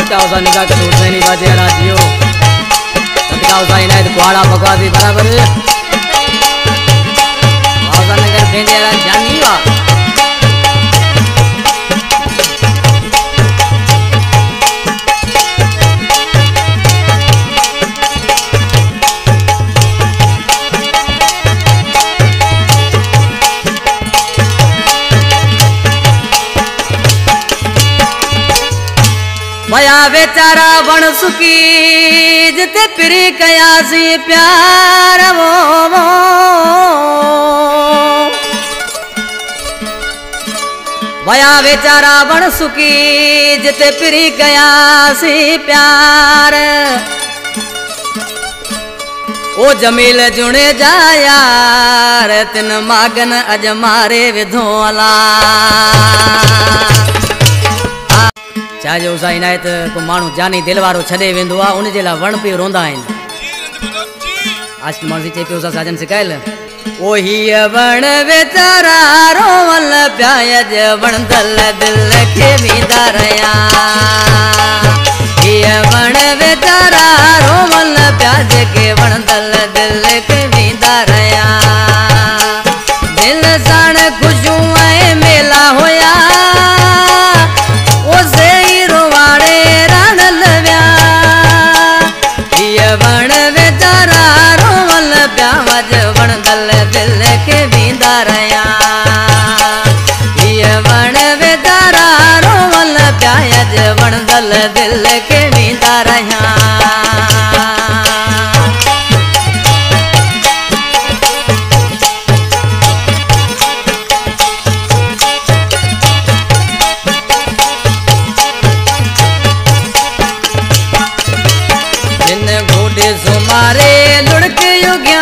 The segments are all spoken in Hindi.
सदका निगाह के हुसैनी बाजे राजियो सदका इनायत कुआड़ा बकवासी बराबर नगर भेंडिया जानी वा भया बेचारा बण सुकी जिते पिरी कयासी प्यार वो भया बेचारा बण सुकी जिते पिरी कयासी प्यार ओ जमील जुणे जा यार तिन मागन अज मारे विधो अला चाहे उसा इनायत को मानू जानी दिल वारो छदे वेंदो आ उन जे ला वण पे रोंदा आइन आज मर्जी चे पे उसा साजन सिकायल ओ ही वण बेचारा रोवल प्याज वण दल दिल के विदारया ही वण बेचारा रोवल प्याज के वण दल दिल के विदारया दिल साण खुशू है मेला होया वण बेचारा रोवल प्याज वण दल दिल के विदारया वण बेचारा रोवल प्याज वण दल दिल के विदारया सुमारे लुढ़क युग्या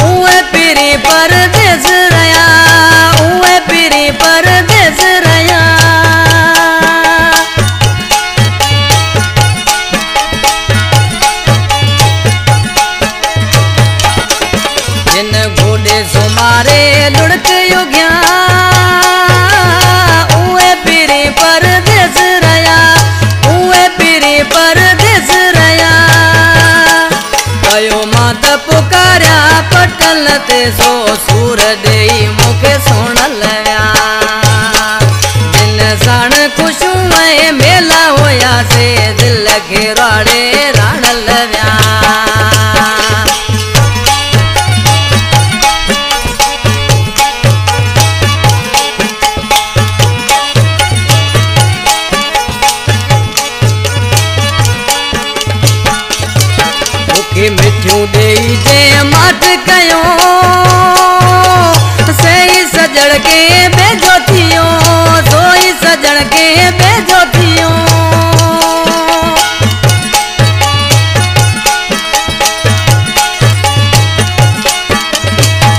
उए पीरी परदेस रया उए पीरी परदेस रया जिन घोड़े सुमारे लुढ़क युग्या उए पीरी परदेस रया उए पीरी परदेस मात पुकार्या पटल ते सो सूर देई मुखे सोण लया दिन साण खुशू में मेला होया से दिल के राड़े राण लव्या मिठियूं देई जे माट कयो सही सजण के बेजो थियो सोई सजण के बेजो थियो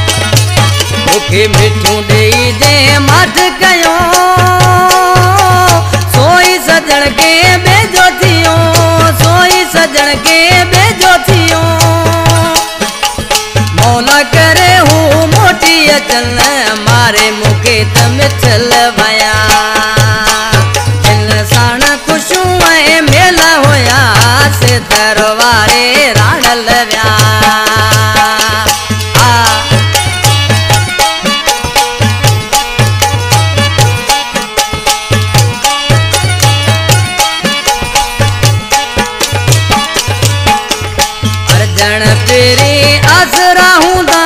मुखे मिठियूं देई जे माट कयो सोई सजण के बेजो थियो सोई सजण के बेजो थियो मौला करे हूँ मोटी अचल मारे मुके तम चल भया दिल साण खुशू है मेला होया से दरबारे राण लव्या अर्जन तेरी आसरा हूंदा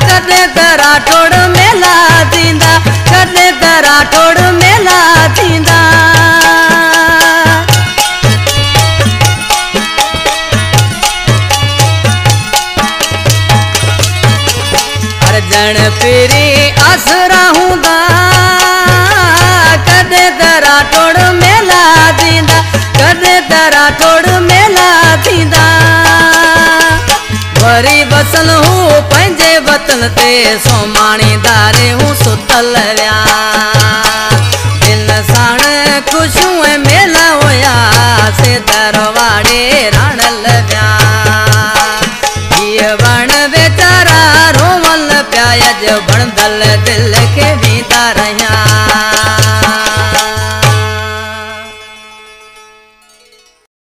कदे तरा टोड़ मेला थींदा कदे तरा टोड़ मेला थींदा अर्जन तेरी आसरा हूंदा कदे तरा टोड़ मेला थींदा कदे तरा टोड़ मेला थींदा वरी बसल हूँ पंहिंजे वतन ते सोमाणी दारे हूँ सुतल विया दिल साण खुशू मेला होया से दरवाड़े राण लव्या वण बेचारा रोवल प्याज वण दल दिल के विदारया